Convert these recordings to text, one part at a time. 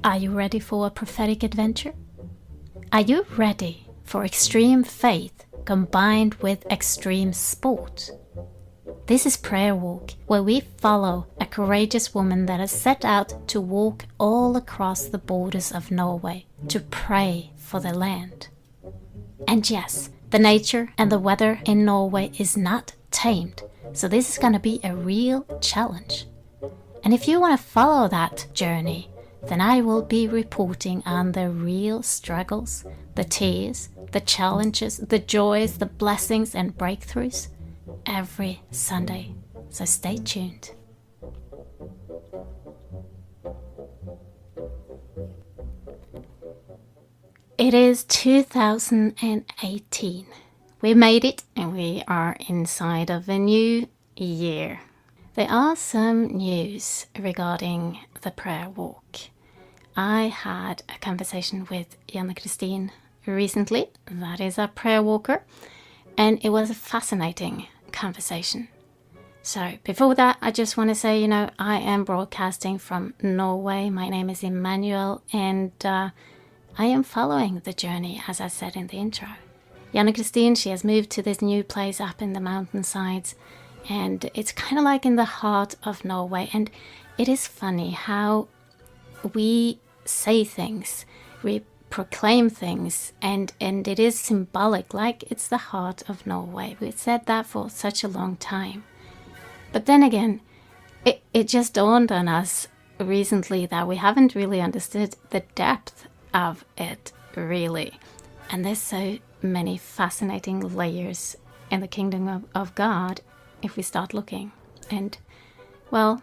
Are you ready for a prophetic adventure? Are you ready for extreme faith combined with extreme sport? This is Prayer Walk, where we follow a courageous woman that has set out to walk all across the borders of Norway to pray for the land. And yes, the nature and the weather in Norway is not tamed, so this is going to be a real challenge. And if you want to follow that journey, then I will be reporting on the real struggles, the tears, the challenges, the joys, the blessings and breakthroughs every Sunday. So stay tuned. It is 2018. We made it and we are inside of a new year. There are some news regarding the prayer walk. I had a conversation with Christine recently, that is a prayer walker, and it was a fascinating conversation. So before that, I just want to say, I am broadcasting from Norway. My name is Emmanuel, and I am following the journey, as I said in the intro. Christine, she has moved to this new place up in the mountainsides, and it's kind of like in the heart of Norway. And it is funny how we say things, we proclaim things, and it is symbolic, like it's the heart of Norway. We've said that for such a long time. But then again, it just dawned on us recently that we haven't really understood the depth of it, really. And there's so many fascinating layers in the kingdom of God if we start looking. And, well,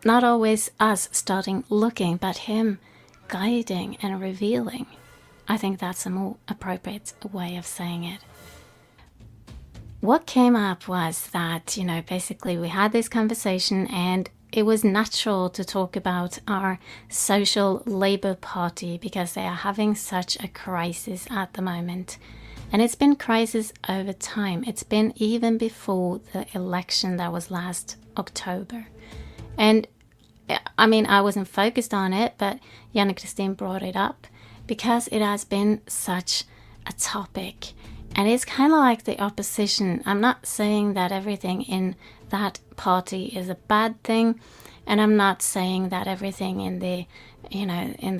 not always us starting looking, but Him guiding and revealing. I think that's a more appropriate way of saying it. What came up was that, basically we had this conversation and it was natural to talk about our social Labour Party because they are having such a crisis at the moment. And it's been crisis over time. It's been even before the election that was last October. And I wasn't focused on it, but Christine brought it up because it has been such a topic. And it's kind of like the opposition. I'm not saying that everything in that party is a bad thing. And I'm not saying that everything in the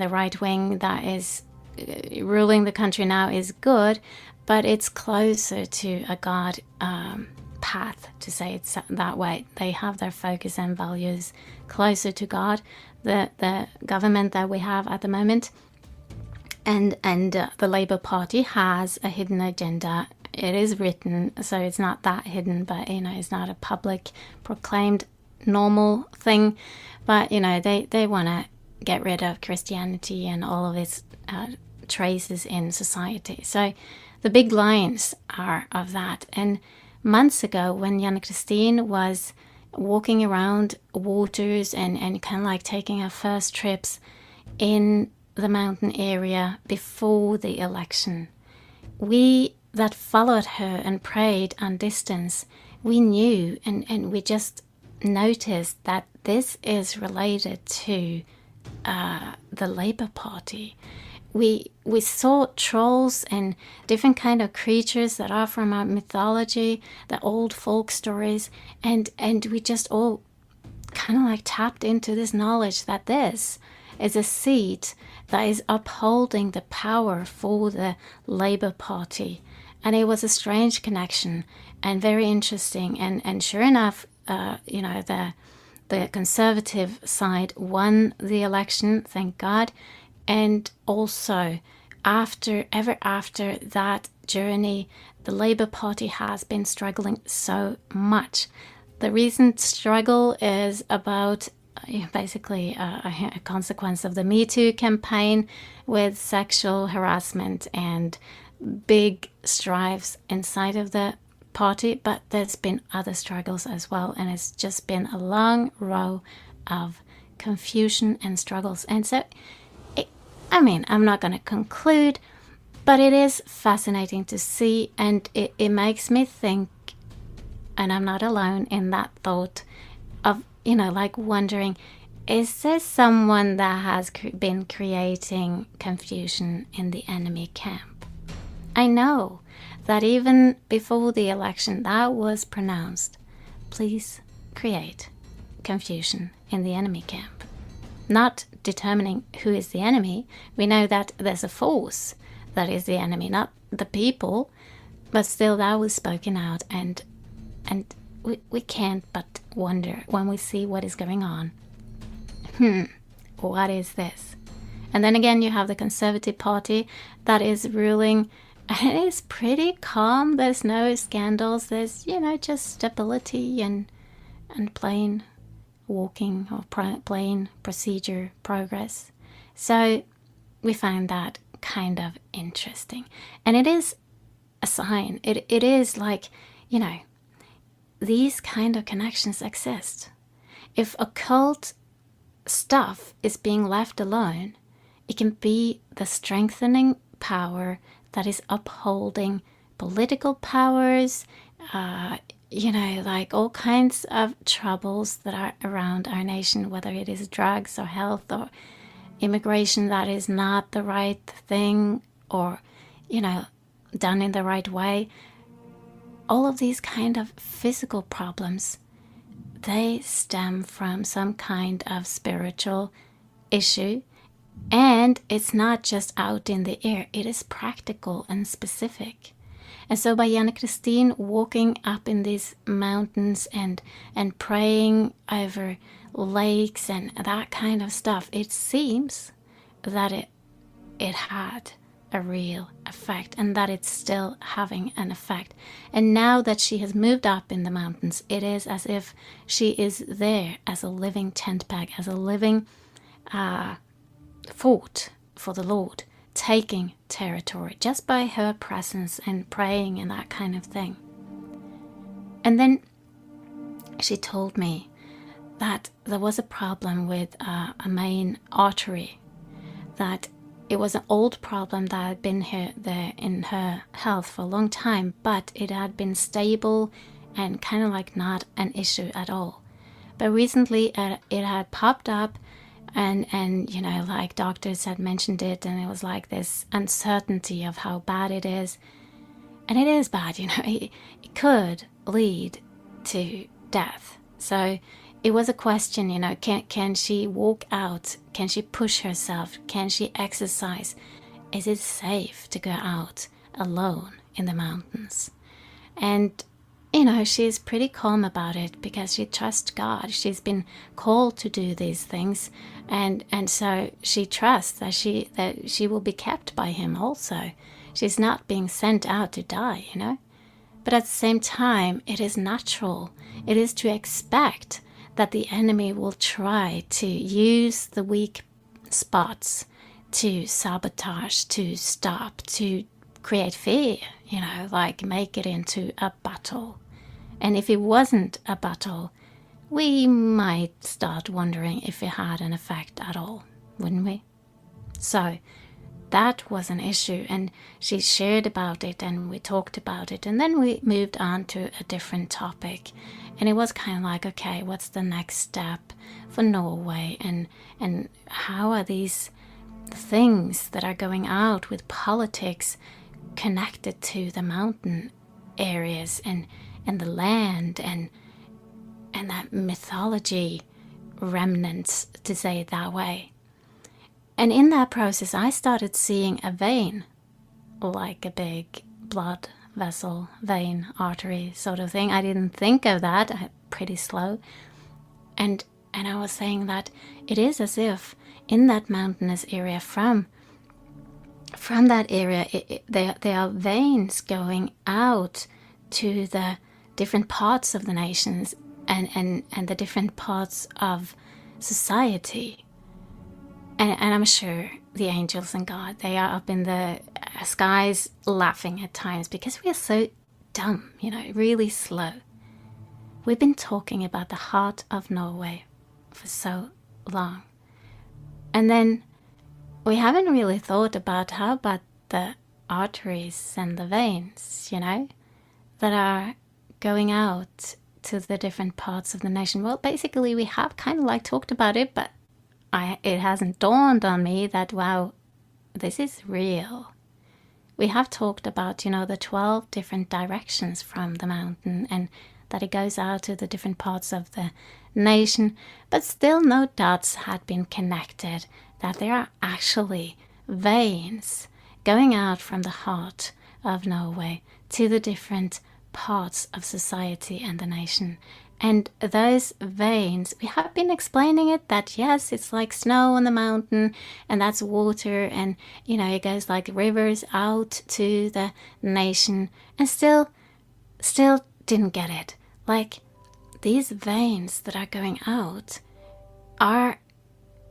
right wing that is ruling the country now is good. But it's closer to a God path, to say it that way. They have their focus and values closer to God, the government that we have at the moment. And the Labour Party has a hidden agenda. It is written, so it's not that hidden, but, it's not a public proclaimed normal thing. But, they want to get rid of Christianity and all of its traces in society. So the big lines are of that. And months ago, when Christine was walking around waters and kind of like taking her first trips in the mountain area before the election, we that followed her and prayed on distance, we knew and we just noticed that this is related to the Labour Party. We saw trolls and different kind of creatures that are from our mythology, the old folk stories, and we just all kind of like tapped into this knowledge that this is a seed that is upholding the power for the Labour Party. And it was a strange connection and very interesting. And sure enough, the Conservative side won the election, thank God. And also, after that journey, the Labour Party has been struggling so much. The recent struggle is about basically a consequence of the Me Too campaign with sexual harassment and big strives inside of the party, but there's been other struggles as well, and it's just been a long row of confusion and struggles. And so I'm not going to conclude, but it is fascinating to see, and it makes me think, and I'm not alone in that thought of, like wondering, is this someone that has been creating confusion in the enemy camp? I know that even before the election that was pronounced, please create confusion in the enemy camp. Not determining who is the enemy. We know that there's a force that is the enemy, not the people, but still that was spoken out, and we can't but wonder when we see what is going on. What is this? And then again, you have the Conservative Party that is ruling, and it is pretty calm. There's no scandals. There's, just stability and plain walking or plain procedure progress. So we find that kind of interesting. And it is a sign. It is like, these kind of connections exist. If occult stuff is being left alone, it can be the strengthening power that is upholding political powers, like all kinds of troubles that are around our nation, whether it is drugs or health or immigration that is not the right thing or, done in the right way. All of these kind of physical problems, they stem from some kind of spiritual issue. And it's not just out in the air, it is practical and specific. And so by Janne Christine walking up in these mountains and praying over lakes and that kind of stuff, it seems that it had a real effect, and that it's still having an effect. And now that she has moved up in the mountains, it is as if she is there as a living tent peg, as a living fort for the Lord, taking territory just by her presence and praying and that kind of thing. And then she told me that there was a problem with a main artery, that it was an old problem that had been there in her health for a long time, but it had been stable and kind of like not an issue at all. But recently it had popped up, and like doctors had mentioned it, and it was like this uncertainty of how bad it is. And it is bad, it could lead to death. So it was a question, can she walk out? Can she push herself? Can she exercise? Is it safe to go out alone in the mountains? And, she's pretty calm about it because she trusts God. She's been called to do these things. And so she trusts that she will be kept by him also. She's not being sent out to die, But at the same time, it is natural. It is to expect that the enemy will try to use the weak spots to sabotage, to stop, to create fear, like make it into a battle. And if it wasn't a battle, we might start wondering if it had an effect at all, wouldn't we? So that was an issue, and she shared about it, and we talked about it, and then we moved on to a different topic. And it was kind of like, okay, what's the next step for Norway, and how are these things that are going out with politics connected to the mountain areas and the land and that mythology remnants, to say it that way. And in that process, I started seeing a vein, like a big blood vessel, vein, artery sort of thing. I didn't think of that, pretty slow. And I was saying that it is as if in that mountainous area, from that area, there are veins going out to the different parts of the nations and the different parts of society. And I'm sure the angels and God, they are up in the skies laughing at times because we are so dumb, really slow. We've been talking about the heart of Norway for so long. And then we haven't really thought about how about the arteries and the veins, that are going out to the different parts of the nation. Well, basically we have kind of like talked about it, but it hasn't dawned on me that, wow, this is real. We have talked about, the 12 different directions from the mountain, and that it goes out to the different parts of the nation, but still no dots had been connected, that there are actually veins going out from the heart of Norway to the different parts of society and the nation. And those veins, we have been explaining it, that yes, it's like snow on the mountain, and that's water, and it goes like rivers out to the nation, and still didn't get it. Like, these veins that are going out are,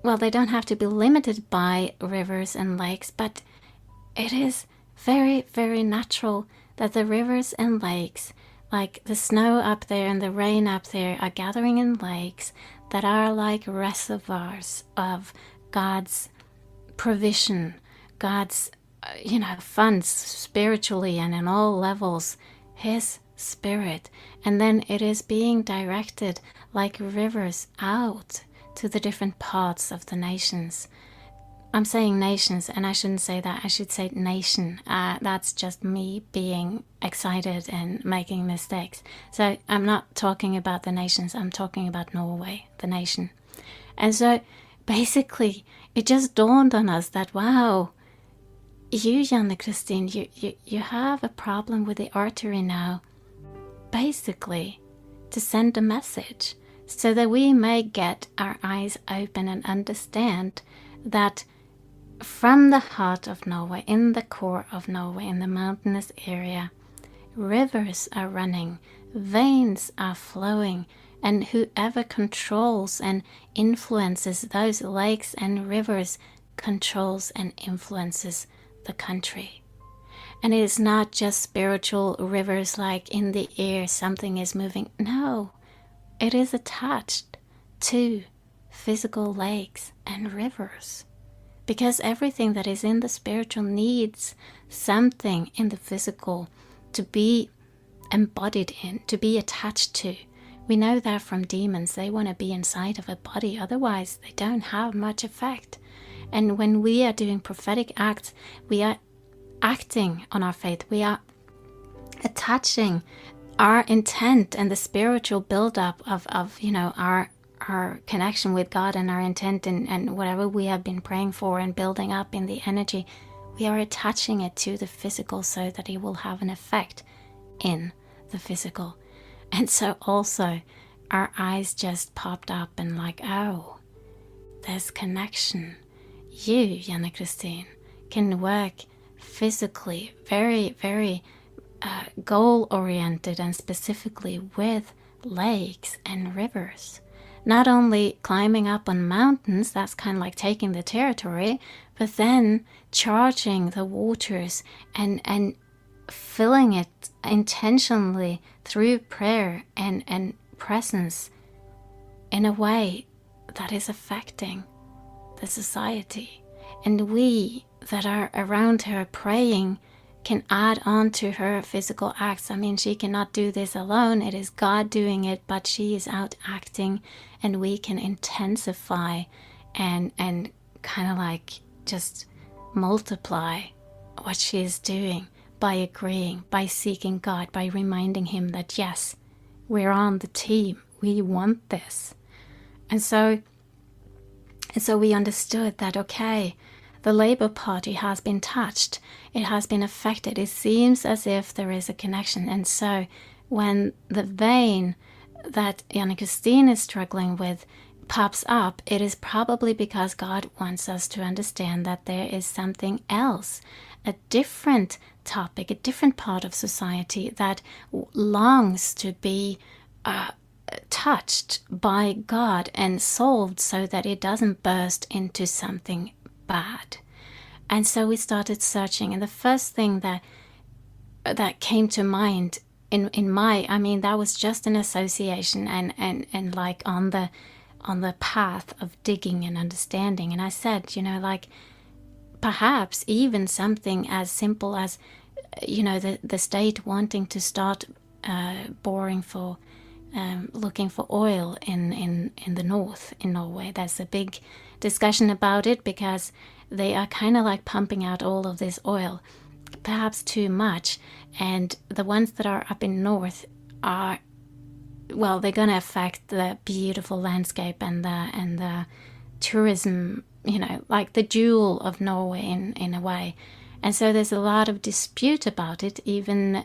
well, they don't have to be limited by rivers and lakes, but it is very, very natural that the rivers and lakes, like the snow up there and the rain up there, are gathering in lakes that are like reservoirs of God's provision, God's, funds spiritually and in all levels, His Spirit. And then it is being directed like rivers out to the different parts of the nations. I'm saying nations, and I shouldn't say that. I should say nation. That's just me being excited and making mistakes. So I'm not talking about the nations. I'm talking about Norway, the nation. And so basically, it just dawned on us that, wow, you, Janne Christine, you have a problem with the artery now. Basically, to send a message so that we may get our eyes open and understand that from the heart of Norway, in the core of Norway, in the mountainous area, rivers are running, veins are flowing, and whoever controls and influences those lakes and rivers controls and influences the country. And it is not just spiritual rivers like in the air, something is moving. No, it is attached to physical lakes and rivers. Because everything that is in the spiritual needs something in the physical to be embodied in, to be attached to. We know that from demons. They want to be inside of a body, otherwise they don't have much effect. And when we are doing prophetic acts, we are acting on our faith. We are attaching our intent and the spiritual buildup of our connection with God and our intent and whatever we have been praying for and building up in the energy, we are attaching it to the physical so that it will have an effect in the physical. And so also our eyes just popped up and like, oh, there's connection. You, Janne Christine, can work physically very, very goal-oriented and specifically with lakes and rivers. Not only climbing up on mountains, that's kind of like taking the territory, but then charging the waters and filling it intentionally through prayer and presence in a way that is affecting the society. And we that are around her praying can add on to her physical acts. I mean, she cannot do this alone. It is God doing it, but she is out acting, and we can intensify and kind of like just multiply what she is doing by agreeing, by seeking God, by reminding Him that yes, we're on the team. We want this. And so we understood that, okay, the Labour Party has been touched. It has been affected. It seems as if there is a connection. And so when the vein that Janne Christine is struggling with pops up, it is probably because God wants us to understand that there is something else, a different topic, a different part of society that longs to be touched by God and solved so that it doesn't burst into something bad. And so we started searching, and the first thing that came to mind in my, I mean, that was just an association and like on the path of digging and understanding. And I said, like perhaps even something as simple as the state wanting to start boring for looking for oil in the north in Norway. There's a big discussion about it because they are kind of like pumping out all of this oil, perhaps too much, and the ones that are up in north are, well, they're going to affect the beautiful landscape and the tourism, like the jewel of Norway in a way. And so there's a lot of dispute about it. Even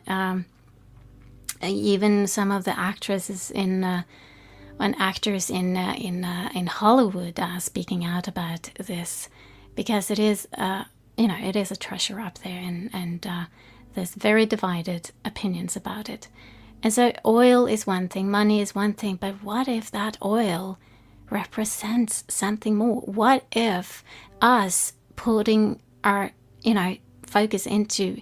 some of the actresses and actors in Hollywood are speaking out about this, because it is it is a treasure up there, and there's very divided opinions about it. And so oil is one thing, money is one thing, but what if that oil represents something more? What if us putting our focus into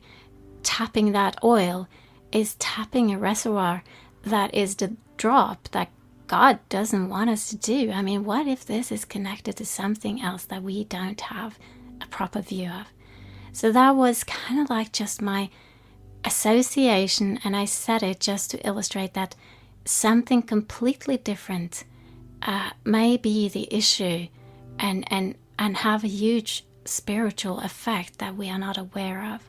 tapping that oil is tapping a reservoir that is the drop that God doesn't want us to do? I mean, what if this is connected to something else that we don't have a proper view of? So that was kind of like just my association, and I said it just to illustrate that something completely different may be the issue and have a huge spiritual effect that we are not aware of.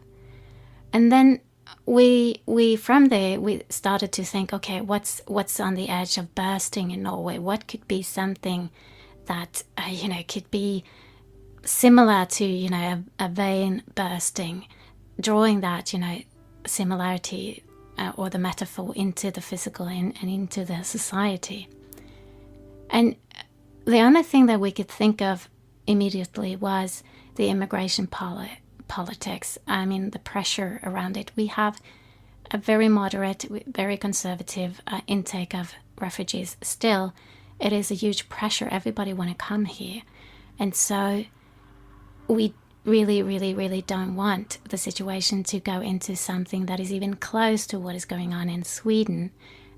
And then we from there we started to think, okay, what's on the edge of bursting in Norway? What could be something that could be similar to a vein bursting, drawing that similarity or the metaphor into the physical and into the society. And the only thing that we could think of immediately was the immigration politics. I mean, the pressure around it. We have a very moderate, very conservative intake of refugees. Still, it is a huge pressure. Everybody want to come here. And so we really, really, really don't want the situation to go into something that is even close to what is going on in Sweden.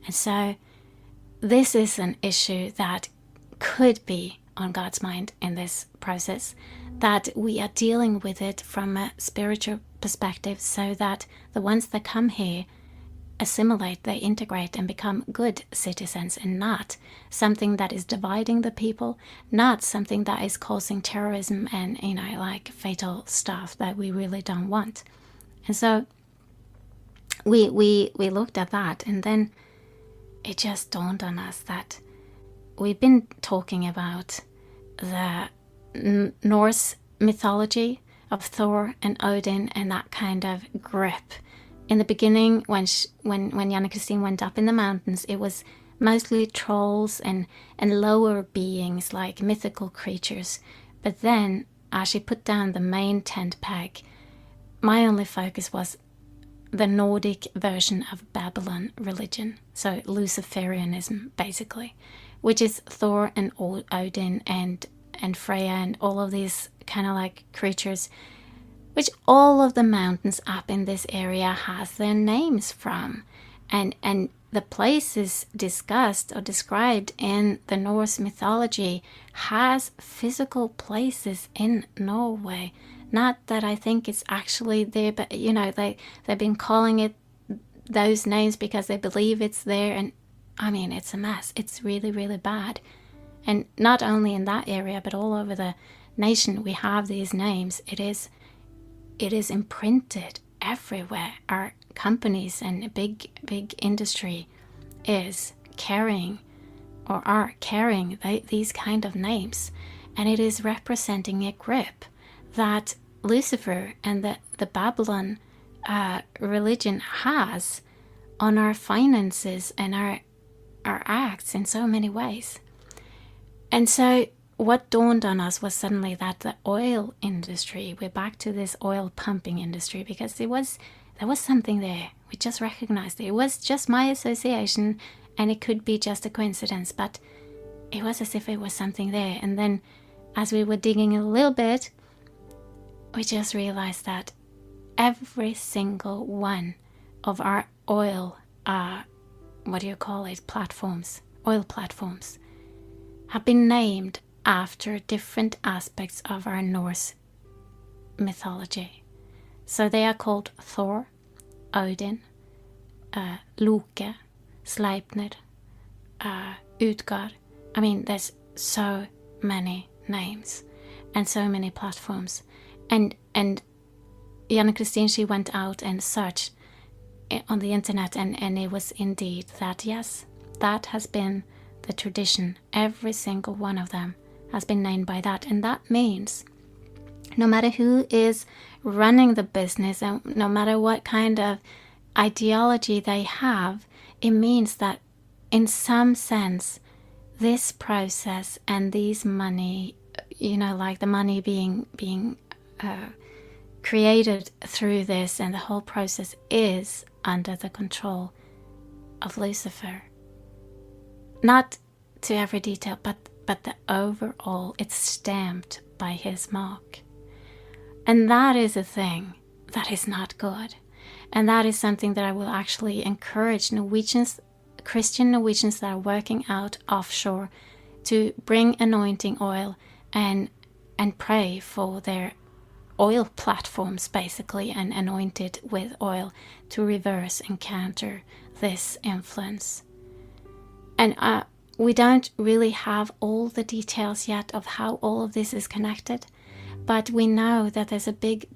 And so this is an issue that could be on God's mind in this process, that we are dealing with it from a spiritual perspective, so that the ones that come here assimilate, they integrate and become good citizens, and not something that is dividing the people, not something that is causing terrorism and like fatal stuff that we really don't want. And so we looked at that, and then it just dawned on us that we've been talking about the Norse mythology of Thor and Odin and that kind of grip. In the beginning, when Jan and Christine went up in the mountains, it was mostly trolls and lower beings like mythical creatures. But then, as she put down the main tent peg, my only focus was the Nordic version of Babylon religion. So Luciferianism, basically, which is Thor and Odin and Freya and all of these kind of like creatures, which all of the mountains up in this area has their names from. And the places discussed or described in the Norse mythology has physical places in Norway. Not that I think it's actually there, but they've been calling it those names because they believe it's there. And I mean, it's a mess. It's really, really bad. And not only in that area, but all over the nation, we have these names. It is imprinted everywhere. Our companies and big industry is carrying or are carrying these kind of names, and it is representing a grip that Lucifer and the Babylon religion has on our finances and our acts in so many ways. And so what dawned on us was suddenly that the oil industry, we're back to this oil pumping industry, because there was something there. We just recognized it. It was just my association, and it could be just a coincidence, but it was as if it was something there. And then as we were digging a little bit, we just realized that every single one of our oil, oil platforms, have been named after different aspects of our Norse mythology. So they are called Thor, Odin, Loke, Sleipnir, utgår. I mean, there's so many names and so many platforms. And Jana Christine, she went out and searched on the internet, and it was indeed that, yes, that has been the tradition. Every single one of them has been named by that. And that means no matter who is running the business and no matter what kind of ideology they have, it means that in some sense this process and these money, like the money being created through this, and the whole process is under the control of Lucifer. Not to every detail, but the overall, it's stamped by his mark. And that is a thing that is not good. And that is something that I will actually encourage Norwegians, Christian Norwegians that are working out offshore, to bring anointing oil and pray for their oil platforms, basically, and anoint it with oil to reverse and counter this influence. And we don't really have all the details yet of how all of this is connected, but we know that there's a big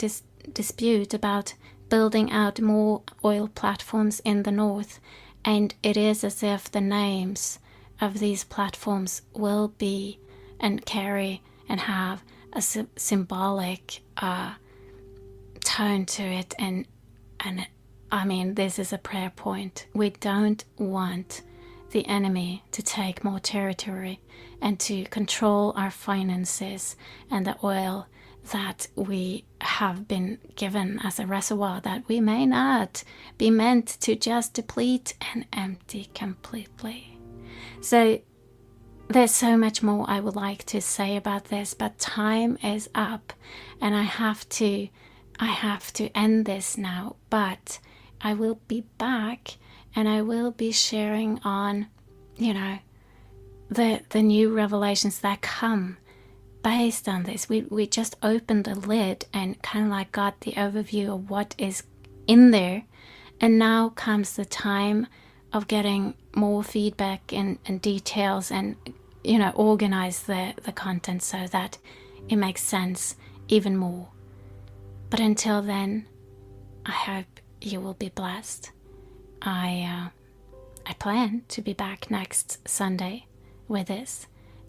dispute about building out more oil platforms in the north, and it is as if the names of these platforms will be and carry and have a symbolic tone to it. And I mean, this is a prayer point. We don't want the enemy to take more territory and to control our finances and the oil that we have been given as a reservoir that we may not be meant to just deplete and empty completely. So there's so much more I would like to say about this, but time is up and I have to end this now. But I will be back and I will be sharing on, the new revelations that come based on this. We just opened the lid and kind of like got the overview of what is in there. And now comes the time of getting more feedback and details and, organize the content so that it makes sense even more. But until then, I hope you will be blessed. I plan to be back next Sunday with this.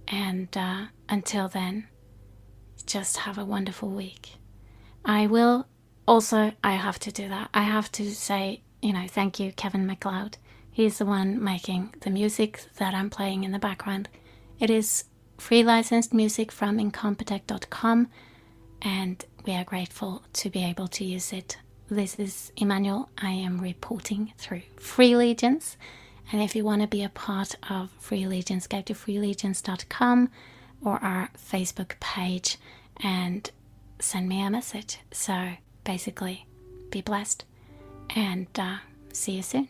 And until then, just have a wonderful week. I have to do that. I have to say, thank you, Kevin MacLeod. He's the one making the music that I'm playing in the background. It is free licensed music from incompetech.com, and we are grateful to be able to use it. This is Emmanuel. I am reporting through Free Legions. And if you want to be a part of Free Legions, go to freelegions.com or our Facebook page and send me a message. So basically, be blessed and see you soon.